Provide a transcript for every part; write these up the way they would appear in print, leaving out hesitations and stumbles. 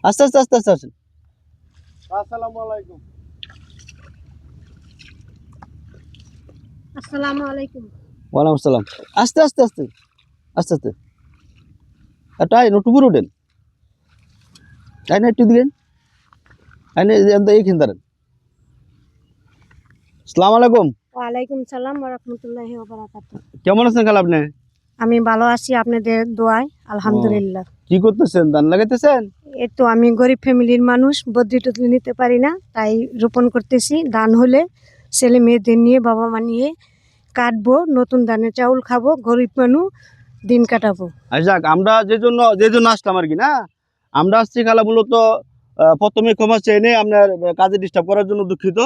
আস্তে আস্তে আস্তে আস্তে আসেন। আসসালামু আলাইকুম। আসসালামু আলাইকুম। ওয়ালাইকুম আসসালাম। আস্তে আস্তে আস্তে আস্তে আস্তে একটা একটু উপরে উঠেন। তাই না একটু দিলেন এইখান দাঁড়ান। আসসালামু আলাইকুম। ওয়ালাইকুম সালাম ওয়া রাহমাতুল্লাহি ওয়া বারাকাতুহু। কেমন আছেন খালা আপনি? আমি ভালো আছি আপনাদের দোয়ায় আলহামদুলিল্লাহ। কি করতেছেন? ধান লাগাইতেছেন? এই তো আমি গরিব ফ্যামিলির মানুষ, বদ্রি টদ্রি নিতে পারি না, তাই রোপণ করতেছি। ধান হলে ছেলে মেয়েদের নিয়ে বাবা মা নিয়ে কাটবো, নতুন ধানের চাউল খাবো, গরিব মানুষ দিন কাটাবো। যাক, আমরা যে জন্য আসলাম আর কি না, আমরা আসছি খালা মূলত প্রথমে ক্ষমা চেয়ে নেই আপনার কাজে ডিস্টার্ব করার জন্য, দুঃখিত।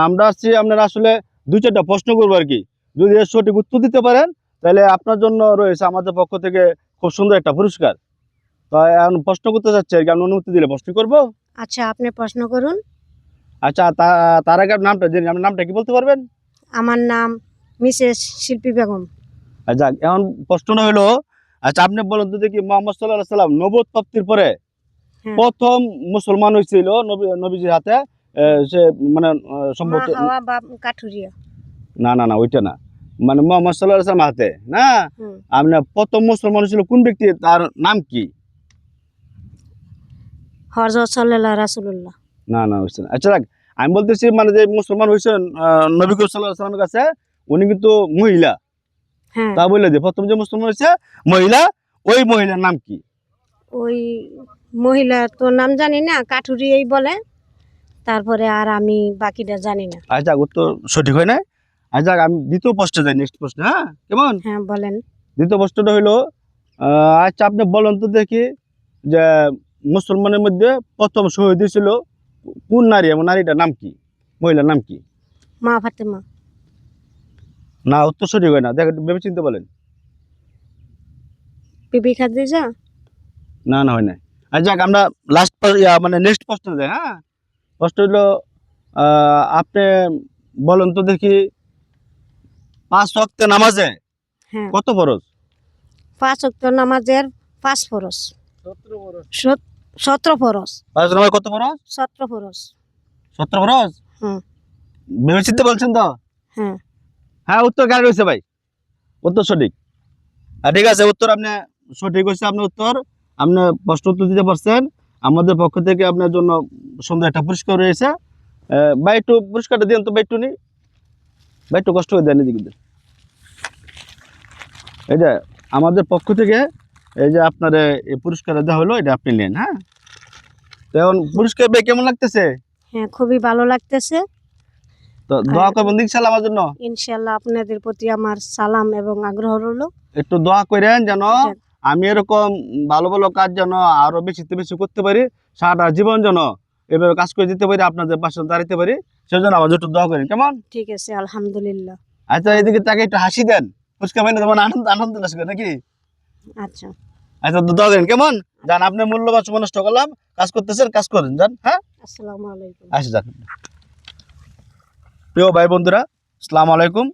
আমরা আসছি আপনার আসলে 2-4টা প্রশ্ন করবো আর কি। যদি এর সঠিক উত্তর দিতে পারেন তাহলে আপনার জন্য রয়েছে আমাদের পক্ষ থেকে খুব সুন্দর একটা পুরস্কার। তো এখন প্রশ্ন করতে চাচ্ছি আর কি, আপনি অনুমতি দিলে প্রশ্ন করবো। আচ্ছা, আপনি প্রশ্ন করুন। আচ্ছা, তার আগে আপনার নামটা জেনে, আপনার নামটা কি বলতে পারবেন? আমার নাম মিসেস শিল্পী বেগম। যাক, এখন প্রশ্নটা হলো, আচ্ছা আপনি বলেন তো দেখি, মোহাম্মদ সাল্লাল্লাহু আলাইহি সাল্লাম নবুয়ত প্রাপ্তির পরে হ্যাঁ। প্রথম মুসলমান হয়েছিল নবীজির হাতে, সে মানে সম্ভবত মা হাওয়া বা কাঠুরিয়া। না ওইটা না, মানে মোহাম্মদ সাল্লাল্লাহু আলাইহি সাল্লাম হাতে না। হুম। আপনার প্রথম মুসলমান হয়েছিল কোন ব্যক্তি, তার নাম কি? হযরত সাল্লাল্লাহু রাসূলুল্লাহ। না হয়েছে না। আচ্ছা যাক, আমি বলতেছি মানে যে মুসলমান হয়েছেন নবী করিম সাল্লাল্লাহু আলাইহি সাল্লামের কাছে, উনি কিন্তু মহিলা। হ্যাঁ, তা বলে যে প্রথম যে মুসলমান হয়েছে মহিলা, ওই মহিলার নাম কি? ওই মহিলা তো নাম জানি না, কাঠুরিয়াই বলে। তারপরে আর আমি বাকিটা জানি না। আচ্ছা, উত্তর সঠিক হয় না। আচ্ছা, আমি দ্বিতীয় প্রশ্নে যাই, নেক্সট প্রশ্ন, হ্যাঁ কেমন? হ্যাঁ, বলেন। দ্বিতীয় প্রশ্নটা হইলো, আচ্ছা আপনি বলেন তো দেখি, যে মুসলমানের মধ্যে প্রথম শহীদ হয়েছিল কোন নারী, এবং নারীটার নাম কি, মহিলার নাম কি? মা ফাতেমা। না, উত্তর সঠিক হয় না, দেখ একটু ভেবে চিন্তে বলেন। বিবি খাদিজা। না হয় না। আচ্ছা যাক, আমরা লাস্ট মানে নেক্সট প্রশ্ন যাই, হ্যাঁ। প্রশ্ন হইলো, আপনি বলেন তো দেখি, 5 ওয়াক্তের নামাজে হ্যাঁ, কত ফরজ? 5 ওয়াক্ত নামাজের 5 ফরজ। 17 ফরজ। 5 নামাজে কত ফরজ? 17 ফরজ। 17 ফরজ। হুম। ভেবে চিন্তে বলছেন তো? হ্যাঁ। হ্যাঁ, উত্তর গাড়ি রয়েছে ভাই, উত্তর সঠিক। ঠিক আছে, উত্তর আপনি সঠিক হয়েছে। আপনার উত্তর, আপনি প্রশ্ন উত্তর দিতে পারছেন। আমাদের পক্ষ থেকে আপনার জন্য সুন্দর একটা পুরস্কার রয়েছে। ভাই একটু পুরস্কারটা দিন তো, ভাই একটু নি, ভাই একটু কষ্ট করে দেন এদিকে দেন। এই যে আমাদের পক্ষ থেকে এই যে আপনার এই পুরস্কার দেওয়া হলো, এটা আপনি নেন, হ্যাঁ। তো এখন পুরস্কার ভাই কেমন লাগতেছে? হ্যাঁ, খুবই ভালো লাগতেছে। তো দোয়া করবেন ইনশাআল্লাহ আমার জন্য। ইনশাআল্লাহ আপনাদের প্রতি আমার সালাম এবং আগ্রহ রইল। একটু দোয়া করেন যেন আমি এরকম ভালো ভালো কাজ যেন আরো বেশি বেশি করতে পারি, সারাটা জীবন যেন এভাবে কাজ করে দিতে পারি, আপনাদের পাশে দাঁড়াতে পারি, সেজন্য আমাদের একটু দোয়া করেন, কেমন? ঠিক আছে, আলহামদুলিল্লাহ। আচ্ছা, এদিকে তাকে একটু হাসি দেন, ফুচকা পাইলে তোমার আনন্দ আনন্দ আসবে নাকি? আচ্ছা। আচ্ছা, দোয়া করেন, কেমন? যান, আপনি মূল্যবান সময় নষ্ট করলাম, কাজ করতেছেন, কাজ করেন, যান, হ্যাঁ। আসসালামু আলাইকুম। আসি যান। প্রিয় ভাই বন্ধুরা, আসসালামু আলাইকুম।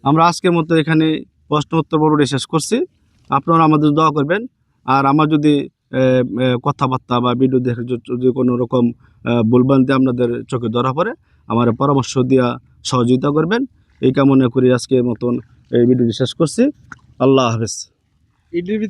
আমরা আজকের মতো এখানে প্রশ্ন উত্তর পর্বটি শেষ করছি। আপনারা আমাদের দোয়া করবেন। আর আমার যদি কথাবার্তা বা ভিডিও দেখে যদি কোনো রকম ভুলভ্রান্তি আপনাদের চোখে ধরা পড়ে, আমার পরামর্শ দিয়া সহযোগিতা করবেন, এই কামনা করি আজকের মতন এই ভিডিওটি শেষ করছি। আল্লাহ হাফেজ।